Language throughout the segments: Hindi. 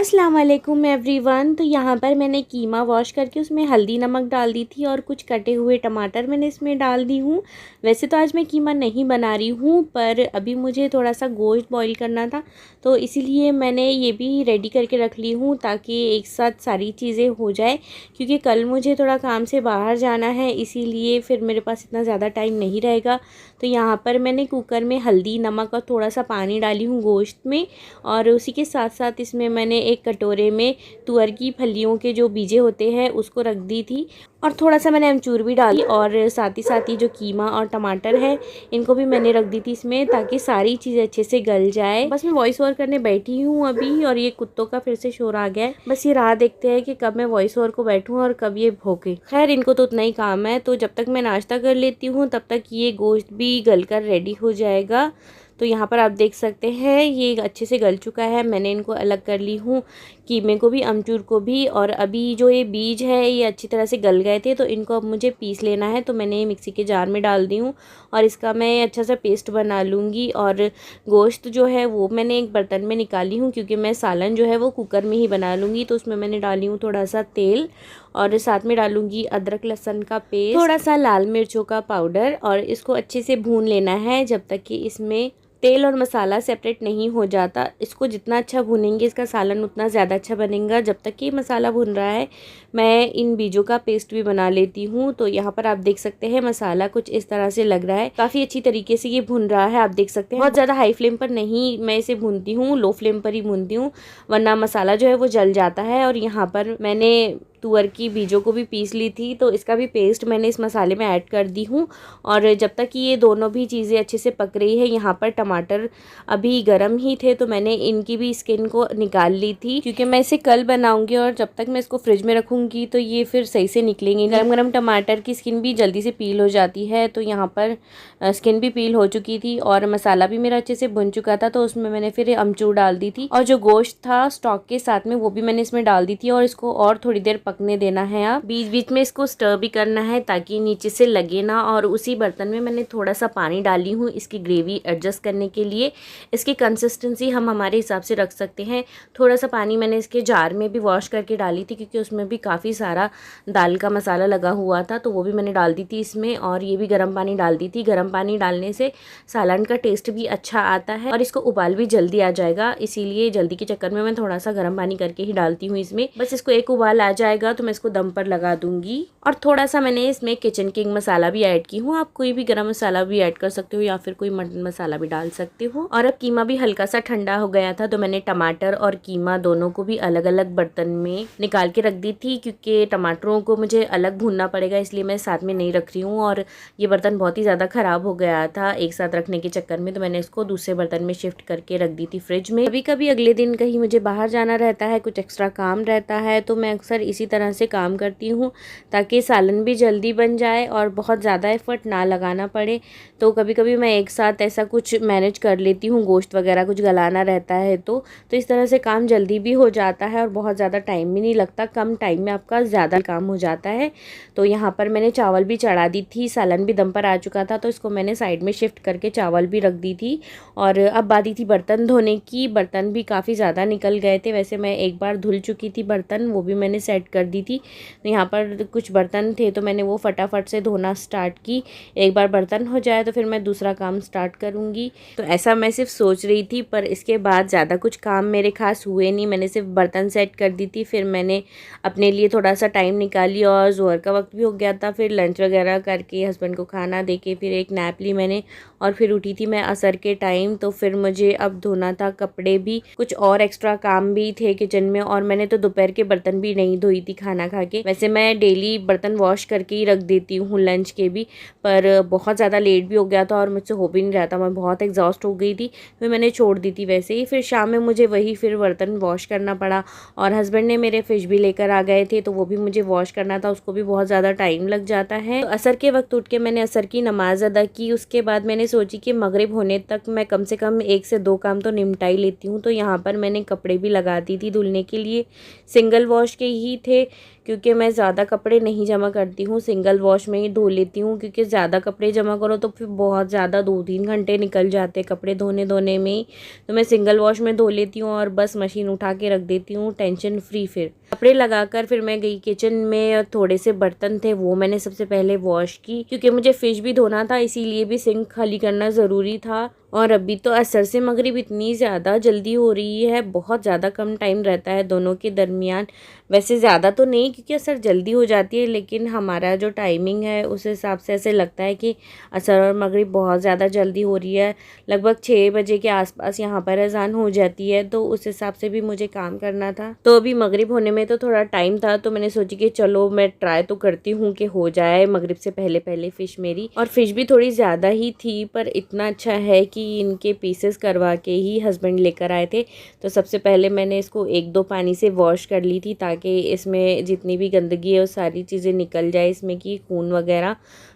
अस्सलाम वालेकुम एवरीवन। तो यहाँ पर मैंने कीमा वॉश करके उसमें हल्दी नमक डाल दी थी और कुछ कटे हुए टमाटर मैंने इसमें डाल दी हूँ। वैसे तो आज मैं कीमा नहीं बना रही हूँ, पर अभी मुझे थोड़ा सा गोश्त बॉईल करना था तो इसीलिए मैंने ये भी रेडी करके रख ली हूँ ताकि एक साथ सारी चीज़ें हो जाए, क्योंकि कल मुझे थोड़ा काम से बाहर जाना है, इसीलिए फिर मेरे पास इतना ज़्यादा टाइम नहीं रहेगा। तो यहाँ पर मैंने कुकर में हल्दी नमक और थोड़ा सा पानी डाली हूँ गोश्त में, और उसी के साथ साथ इसमें मैंने एक कटोरे में तुअर की फलियों के जो बीजे होते हैं उसको रख दी थी, और थोड़ा सा मैंने अमचूर भी डाली, और साथ ही जो कीमा और टमाटर है इनको भी मैंने रख दी थी इसमें, ताकि सारी चीज़ें अच्छे से गल जाए। बस मैं वॉइस ओवर करने बैठी हूँ अभी, और ये कुत्तों का फिर से शोर आ गया है। बस ये राह देखते हैं कि कब मैं वॉइस ओवर को बैठूँ और कब ये भौंके। खैर इनको तो उतना ही काम है, तो जब तक मैं नाश्ता कर लेती हूँ तब तक ये गोश्त भी गल कर रेडी हो जाएगा। तो यहाँ पर आप देख सकते हैं ये अच्छे से गल चुका है। मैंने इनको अलग कर ली हूँ, कीमे को भी अमचूर को भी, और अभी जो ये बीज है ये अच्छी तरह से गल गए थे तो इनको अब मुझे पीस लेना है। तो मैंने मिक्सी के जार में डाल दी हूँ और इसका मैं अच्छा सा पेस्ट बना लूँगी। और गोश्त जो है वो मैंने एक बर्तन में निकाली हूँ, क्योंकि मैं सालन जो है वो कुकर में ही बना लूँगी। तो उसमें मैंने डाली हूँ थोड़ा सा तेल, और साथ में डालूँगी अदरक लहसुन का पेस्ट, थोड़ा सा लाल मिर्चों का पाउडर, और इसको अच्छे से भून लेना है जब तक कि इसमें तेल और मसाला सेपरेट नहीं हो जाता। इसको जितना अच्छा भूनेंगे इसका सालन उतना ज़्यादा अच्छा बनेगा। जब तक कि मसाला भुन रहा है मैं इन बीजों का पेस्ट भी बना लेती हूँ। तो यहाँ पर आप देख सकते हैं मसाला कुछ इस तरह से लग रहा है, काफ़ी अच्छी तरीके से ये भुन रहा है। आप देख सकते हैं बहुत ज़्यादा हाई फ्लेम पर नहीं मैं इसे भूनती हूँ, लो फ्लेम पर ही भूनती हूँ, वरना मसाला जो है वो जल जाता है। और यहाँ पर मैंने तुअर की बीजों को भी पीस ली थी, तो इसका भी पेस्ट मैंने इस मसाले में ऐड कर दी हूँ। और जब तक कि ये दोनों भी चीज़ें अच्छे से पक रही है, यहाँ पर टमाटर अभी गर्म ही थे तो मैंने इनकी भी स्किन को निकाल ली थी, क्योंकि मैं इसे कल बनाऊंगी और जब तक मैं इसको फ्रिज में रखूँगी तो ये फिर सही से निकलेंगे। गरम गरम टमाटर की स्किन भी जल्दी से पील हो जाती है। तो यहाँ पर स्किन भी पील हो चुकी थी और मसाला भी मेरा अच्छे से भुन चुका था, तो उसमें मैंने फिर अमचूर डाल दी थी, और जो गोश्त था स्टॉक के साथ में वो भी मैंने इसमें डाल दी थी, और इसको और थोड़ी देर पकने देना है। आप बीच बीच में इसको स्टर भी करना है ताकि नीचे से लगे ना। और उसी बर्तन में मैंने थोड़ा सा पानी डाली हूँ इसकी ग्रेवी एडजस्ट करने के लिए। इसकी कंसिस्टेंसी हम हमारे हिसाब से रख सकते हैं। थोड़ा सा पानी मैंने इसके जार में भी वॉश करके डाली थी, क्योंकि उसमें भी काफ़ी सारा दाल का मसाला लगा हुआ था, तो वो भी मैंने डाल दी थी इसमें। और ये भी गर्म पानी डाल दी थी। गर्म पानी डालने से सालन का टेस्ट भी अच्छा आता है और इसको उबाल भी जल्दी आ जाएगा, इसीलिए जल्दी के चक्कर में मैं थोड़ा सा गर्म पानी करके ही डालती हूँ इसमें। बस इसको एक उबाल आ जाएगा तो मैं इसको दम पर लगा दूंगी। और थोड़ा सा मैंने इसमें किचन किंग मसाला भी ऐड की हूँ। आप कोई भी गरम मसाला भी ऐड कर सकते हो या फिर कोई मटन मसाला भी डाल सकते हो। और अब कीमा भी हल्का सा ठंडा हो गया था, तो मैंने टमाटर और कीमा दोनों को भी अलग अलग बर्तन में निकाल के रख दी थी, क्योंकि टमाटरों को मुझे अलग भूनना पड़ेगा, इसलिए मैं साथ में नहीं रख रही हूँ। और ये बर्तन बहुत ही ज़्यादा ख़राब हो गया था एक साथ रखने के चक्कर में, तो मैंने इसको दूसरे बर्तन में शिफ्ट करके रख दी थी फ्रिज में। कभी कभी अगले दिन कहीं मुझे बाहर जाना रहता है, कुछ एक्स्ट्रा काम रहता है, तो मैं अक्सर इसी तरह से काम करती हूँ ताकि सालन भी जल्दी बन जाए और बहुत ज़्यादा एफर्ट ना लगाना पड़े। तो कभी कभी मैं एक साथ ऐसा कुछ मैनेज कर लेती हूँ, गोश्त वगैरह कुछ गलाना रहता है तो इस तरह से काम जल्दी भी हो जाता है और बहुत ज़्यादा टाइम भी नहीं लगता, कम टाइम में आपका ज़्यादा काम हो जाता है। तो यहाँ पर मैंने चावल भी चढ़ा दी थी, सालन भी दम पर आ चुका था, तो इसको मैंने साइड में शिफ्ट करके चावल भी रख दी थी। और अब बारी थी बर्तन धोने की। बर्तन भी काफ़ी ज़्यादा निकल गए थे, वैसे मैं एक बार धुल चुकी थी बर्तन, वो भी मैंने सेट कर दी थी। तो यहाँ पर कुछ बर्तन थे तो मैंने वो फटाफट से धोना स्टार्ट की। एक बार बर्तन हो जाए तो फिर मैं दूसरा काम स्टार्ट करूँगी। तो ऐसा मैं सिर्फ सोच रही थी, पर इसके बाद ज़्यादा कुछ काम मेरे खास हुए नहीं। मैंने सिर्फ बर्तन सेट कर दी थी, फिर मैंने अपने लिए थोड़ा सा टाइम निकाली, और ज़ोहर का वक्त भी हो गया था। फिर लंच वगैरह करके हस्बैंड को खाना दे के फिर एक नैप ली मैंने, और फिर उठी थी मैं असर के टाइम। तो फिर मुझे अब धोना था कपड़े भी, कुछ और एक्स्ट्रा काम भी थे किचन में, और मैंने तो दोपहर के बर्तन भी नहीं धोई थी खाना खा के। वैसे मैं डेली बर्तन वॉश करके ही रख देती हूँ लंच के भी, पर बहुत ज़्यादा लेट भी हो गया था और मुझसे हो भी नहीं रहा था, मैं बहुत एग्जॉस्ट हो गई थी, फिर मैंने छोड़ दी थी वैसे ही। फिर शाम में मुझे वही फिर बर्तन वॉश करना पड़ा, और हस्बैंड ने मेरे फिश भी लेकर आ गए थे तो वो भी मुझे वॉश करना था, उसको भी बहुत ज़्यादा टाइम लग जाता है। तो असर के वक्त उठ के मैंने असर की नमाज़ अदा की। उसके बाद मैंने सोची कि मगरिब होने तक मैं कम से कम 1 से 2 काम तो निपटा ही लेती हूँ। तो यहाँ पर मैंने कपड़े भी लगा दी थी धुलने के लिए, सिंगल वॉश के ही थे, से, क्योंकि मैं ज़्यादा कपड़े नहीं जमा करती हूँ, सिंगल वॉश में ही धो लेती हूँ, क्योंकि ज़्यादा कपड़े जमा करो तो फिर बहुत ज़्यादा 2-3 घंटे निकल जाते कपड़े धोने में ही। तो मैं सिंगल वॉश में धो लेती हूँ और बस मशीन उठा के रख देती हूँ, टेंशन फ्री। फिर कपड़े लगाकर फिर मैं गई किचन में, थोड़े से बर्तन थे वो मैंने सबसे पहले वॉश की, क्योंकि मुझे फ़िश भी धोना था, इसीलिए भी सिंक खाली करना ज़रूरी था। और अभी तो असर से मगरिब इतनी ज़्यादा जल्दी हो रही है, बहुत ज़्यादा कम टाइम रहता है दोनों के दरमियान। वैसे ज़्यादा तो नहीं, क्योंकि असर जल्दी हो जाती है, लेकिन हमारा जो टाइमिंग है उस हिसाब से ऐसे लगता है कि असर और मगरिब बहुत ज़्यादा जल्दी हो रही है। लगभग 6 बजे के आसपास यहाँ पर अज़ान हो जाती है, तो उस हिसाब से भी मुझे काम करना था। तो अभी मगरिब होने में तो थोड़ा टाइम था, तो मैंने सोची कि चलो मैं ट्राई तो करती हूँ कि हो जाए मगरिब से पहले पहले फ़िश मेरी। और फ़िश भी थोड़ी ज़्यादा ही थी, पर इतना अच्छा है कि इनके पीसेस करवा के ही हस्बैंड लेकर आए थे। तो सबसे पहले मैंने इसको 1-2 पानी से वॉश कर ली थी, ताकि इसमें जितनी भी गंदगी है वो सारी चीज़ें निकल जाए, इसमें की खून वगैरह।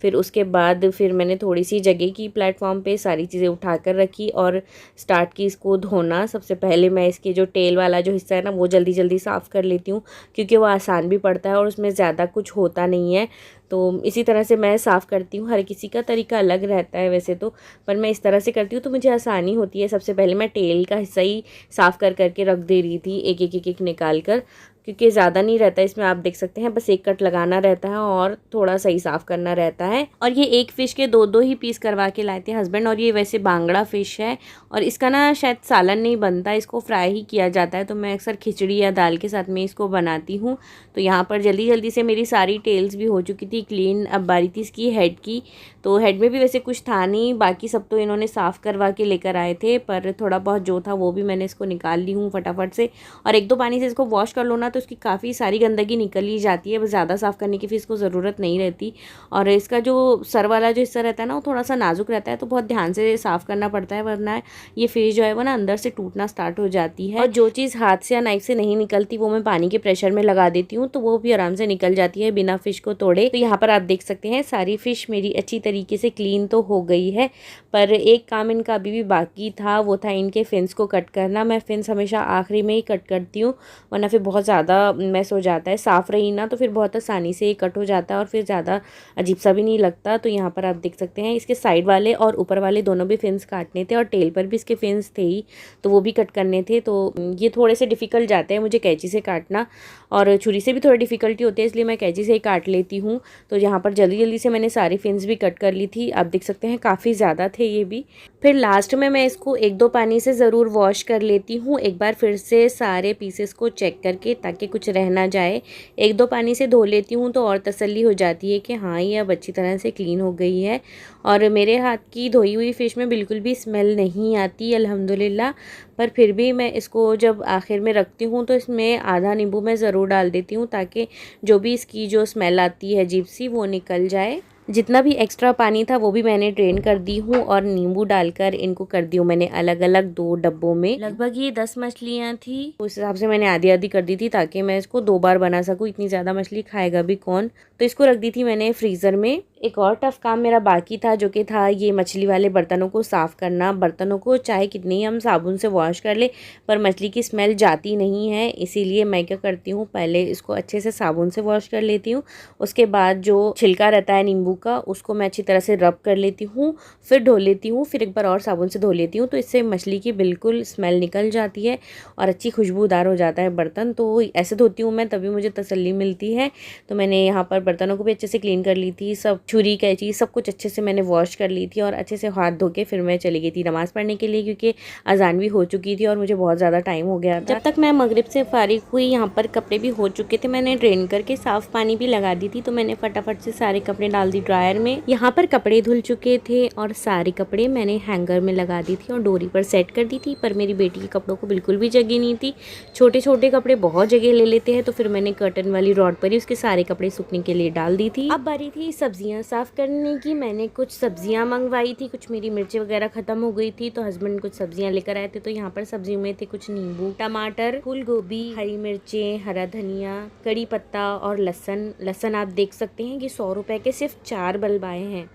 फिर उसके बाद फिर मैंने थोड़ी सी जगह की प्लेटफॉर्म पे सारी चीज़ें उठाकर रखी और स्टार्ट की इसको धोना। सबसे पहले मैं इसके जो टेल वाला जो हिस्सा है ना वो जल्दी जल्दी साफ़ कर लेती हूँ, क्योंकि वो आसान भी पड़ता है और उसमें ज़्यादा कुछ होता नहीं है। तो इसी तरह से मैं साफ़ करती हूँ। हर किसी का तरीका अलग रहता है वैसे तो, पर मैं इस तरह से करती हूँ तो मुझे आसानी होती है। सबसे पहले मैं टेल का हिस्सा ही साफ़ कर करके रख दे रही थी, एक निकाल कर, क्योंकि ज़्यादा नहीं रहता इसमें। आप देख सकते हैं बस 1 कट लगाना रहता है और थोड़ा सही साफ़ करना रहता है। और ये एक फ़िश के 2-2 ही पीस करवा के लाए थे हस्बैंड। और ये वैसे बांगड़ा फ़िश है और इसका ना शायद सालन नहीं बनता, इसको फ्राई ही किया जाता है। तो मैं अक्सर खिचड़ी या दाल के साथ में इसको बनाती हूँ। तो यहाँ पर जल्दी जल्दी से मेरी सारी टेल्स भी हो चुकी थी क्लीन। अब बारी थी इसकी हेड की। तो हेड में भी वैसे कुछ था नहीं, बाकी सब तो इन्होंने साफ़ करवा के लेकर आए थे, पर थोड़ा बहुत जो था वो भी मैंने इसको निकाल ली हूँ फटाफट से। और 1-2 पानी से इसको वॉश कर लो ना तो इसकी काफ़ी सारी गंदगी निकल ही जाती है, बस ज़्यादा साफ़ करने की फिर इसको ज़रूरत नहीं रहती। और इसका जो सर वाला जो हिस्सा रहता है ना वो थोड़ा सा नाजुक रहता है, तो बहुत ध्यान से साफ़ करना पड़ता है, वरना ये फ़िश जो है वो ना अंदर से टूटना स्टार्ट हो जाती है। और जो चीज़ हाथ से या नाइफ से नहीं निकलती वो मैं पानी के प्रेशर में लगा देती हूँ, तो वो भी आराम से निकल जाती है बिना फ़िश को तोड़े। तो यहाँ पर आप देख सकते हैं सारी फ़िश मेरी अच्छी तरीके से क्लीन तो हो गई है, पर एक काम इनका अभी भी बाकी था, वो था इनके फिन्स को कट करना। मैं फिन्स हमेशा आखिरी में ही कट करती हूँ, वरना फिर बहुत ज़्यादा मैस हो जाता है। साफ़ रही ना तो फिर बहुत आसानी से ये कट हो जाता है और फिर ज़्यादा अजीब सा भी नहीं लगता। तो यहाँ पर आप देख सकते हैं इसके साइड वाले और ऊपर वाले दोनों भी फिन्स काटने थे, और टेल पर भी इसके फिन्स थे ही, तो वो भी कट करने थे। तो ये थोड़े से डिफ़िकल्ट जाते हैं मुझे कैंची से काटना, और छुरी से भी थोड़ी डिफ़िकल्टी होती है, इसलिए मैं कैंची से ही काट लेती हूँ। तो यहाँ पर जल्दी जल्दी से मैंने सारी फिन्स भी कट कर ली थी। आप देख सकते हैं काफ़ी ज़्यादा थे ये भी। फिर लास्ट में मैं इसको 1-2 पानी से ज़रूर वॉश कर लेती हूँ, एक बार फिर से सारे पीसेस को चेक करके, ताकि कुछ रह ना जाए। 1-2 पानी से धो लेती हूँ तो और तसल्ली हो जाती है कि हाँ ये अब अच्छी तरह से क्लीन हो गई है। और मेरे हाथ की धोई हुई फ़िश में बिल्कुल भी स्मेल नहीं आती अल्हम्दुलिल्लाह। पर फिर भी मैं इसको जब आखिर में रखती हूँ तो इसमें आधा नींबू मैं ज़रूर डाल देती हूँ, ताकि जो भी इसकी जो स्मेल आती है अजीब सी वो निकल जाए। जितना भी एक्स्ट्रा पानी था वो भी मैंने ड्रेन कर दी हूँ, और नींबू डालकर इनको कर दी हूँ मैंने अलग अलग 2 डब्बों में। लगभग ये 10 मछलियाँ थी, उस हिसाब से मैंने आधी आधी कर दी थी, ताकि मैं इसको 2 बार बना सकूँ। इतनी ज़्यादा मछली खाएगा भी कौन। तो इसको रख दी थी मैंने फ्रीज़र में। एक और टफ़ काम मेरा बाकी था, जो कि था ये मछली वाले बर्तनों को साफ़ करना। बर्तनों को चाहे कितनी ही हम साबुन से वॉश कर ले, पर मछली की स्मेल जाती नहीं है। इसीलिए मैं क्या करती हूँ, पहले इसको अच्छे से साबुन से वॉश कर लेती हूँ। उसके बाद जो छिलका रहता है नींबू का, उसको मैं अच्छी तरह से रब कर लेती हूँ, फिर धो लेती हूँ, फिर एक बार और साबुन से धो लेती हूँ। तो इससे मछली की बिल्कुल स्मेल निकल जाती है और अच्छी खुशबूदार हो जाता है बर्तन। तो ऐसे धोती हूँ मैं, तभी मुझे तसल्ली मिलती है। तो मैंने यहाँ पर बर्तनों को भी अच्छे से क्लीन कर ली थी, सब छुरी कैंची सब कुछ अच्छे से मैंने वॉश कर ली थी, और अच्छे से हाथ धो के फिर मैं चली गई थी नमाज़ पढ़ने के लिए, क्योंकि अजान भी हो चुकी थी और मुझे बहुत ज़्यादा टाइम हो गया था। जब तक मैं मगरिब से फारिग हुई, यहाँ पर कपड़े भी हो चुके थे, मैंने ड्रेन करके साफ़ पानी भी लगा दी थी। तो मैंने फटाफट से सारे कपड़े डाल दी ड्रायर में। यहाँ पर कपड़े धुल चुके थे और सारे कपड़े मैंने हैंगर में लगा दी थी और डोरी पर सेट कर दी थी, पर मेरी बेटी के कपड़ों को बिल्कुल भी जगह नहीं थी। छोटे छोटे कपड़े बहुत जगह ले लेते हैं, तो फिर मैंने कर्टन वाली रॉड पर ही उसके सारे कपड़े सूखने के लिए डाल दी थी। अब बारी थी सब्जियां साफ़ करने की। मैंने कुछ सब्जियां मंगवाई थी, कुछ मेरी मिर्ची वगैरह ख़त्म हो गई थी, तो हस्बैंड कुछ सब्जियां लेकर आए थे। तो यहाँ पर सब्जियों में थे कुछ नींबू, टमाटर, फूल गोभी, हरी मिर्चें, हरा धनिया, कड़ी पत्ता और लहसुन। लहसुन आप देख सकते हैं कि 100 रुपए के सिर्फ 4 बल्ब आए हैं।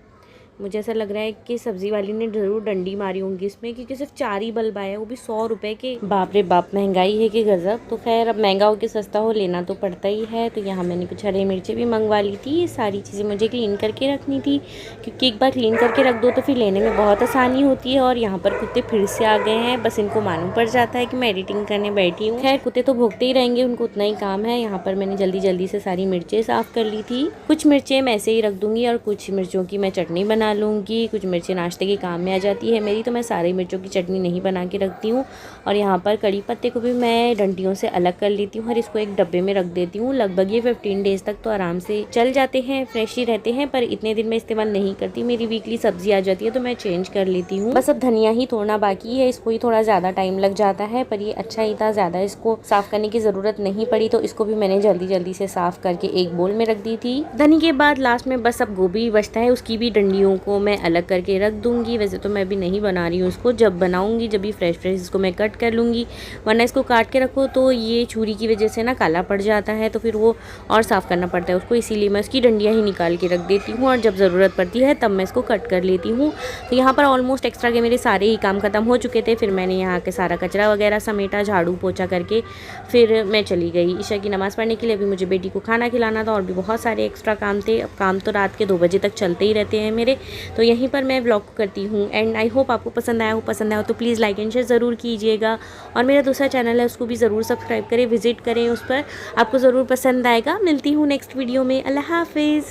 मुझे ऐसा लग रहा है कि सब्ज़ी वाली ने ज़रूर डंडी मारी होंगी इसमें, क्योंकि सिर्फ 4 ही बल्ब आए हैं, वो भी 100 रुपए के। बाप रे बाप, महंगाई है कि गज़ब। तो खैर अब महंगा हो कि सस्ता हो, लेना तो पड़ता ही है। तो यहाँ मैंने कुछ हरी मिर्चें भी मंगवा ली थी। ये सारी चीज़ें मुझे क्लीन करके रखनी थी, क्योंकि एक बार क्लीन करके रख दो तो फिर लेने में बहुत आसानी होती है। और यहाँ पर कुत्ते फिर से आ गए हैं, बस इनको मालूम पड़ जाता है कि मैं एडिटिंग करने बैठी हूँ। खैर कुत्ते तो भोगते ही रहेंगे, उनको उतना ही काम है। यहाँ पर मैंने जल्दी जल्दी से सारी मिर्चें साफ़ कर ली थी। कुछ मिर्चें मैं ऐसे ही रख दूँगी और कुछ मिर्चों की मैं चटनी बना लूँगी। कुछ मिर्चें नाश्ते के काम में आ जाती है मेरी, तो मैं सारी मिर्चों की चटनी नहीं बना के रखती हूँ। और यहाँ पर कड़ी पत्ते को भी मैं डंडियों से अलग कर लेती हूँ और इसको एक डब्बे में रख देती हूँ। लगभग ये 15 डेज़ तक तो आराम से चल जाते हैं, फ्रेश ही रहते हैं। पर इतने दिन मैं इस्तेमाल नहीं करती, मेरी वीकली सब्जी आ जाती है तो मैं चेंज कर लेती हूँ। बस अब धनिया ही तोड़ना बाकी है, इसको ही थोड़ा ज़्यादा टाइम लग जाता है, पर ये अच्छा ही था, ज़्यादा इसको साफ़ करने की ज़रूरत नहीं पड़ी। तो इसको भी मैंने जल्दी जल्दी से साफ़ करके एक बोल में रख दी थी। धनी के बाद लास्ट में बस अब गोभी बचता है, उसकी भी डंडियों को मैं अलग करके रख दूंगी। वैसे तो मैं अभी नहीं बना रही हूँ इसको, जब बनाऊंगी जब भी फ्रेश फ्रेश इसको मैं कट कर लूँगी, वरना इसको काट के रखो तो ये छुरी की वजह से ना काला पड़ जाता है, तो फिर वो और साफ़ करना पड़ता है उसको। इसीलिए मैं उसकी डंडियाँ ही निकाल के रख देती हूँ और जब ज़रूरत पड़ती है तब मैं इसको कट कर लेती हूँ। तो यहाँ पर ऑलमोस्ट एक्स्ट्रा के मेरे सारे ही काम ख़त्म हो चुके थे। फिर मैंने यहाँ के सारा कचरा वगैरह समेटा, झाड़ू पोछा करके फिर मैं चली गई ईशा की नमाज़ पढ़ने के लिए। अभी मुझे बेटी को खाना खिलाना था और भी बहुत सारे एक्स्ट्रा काम थे। अब काम तो रात के 2 बजे तक चलते ही रहते हैं मेरे। तो यहीं पर मैं व्लॉग करती हूँ एंड आई होप आपको पसंद आया हो तो प्लीज़ लाइक एंड शेयर ज़रूर कीजिएगा। और मेरा दूसरा चैनल है उसको भी ज़रूर सब्सक्राइब करें, विजिट करें उस पर, आपको ज़रूर पसंद आएगा। मिलती हूँ नेक्स्ट वीडियो में। अल्लाह हाफिज़।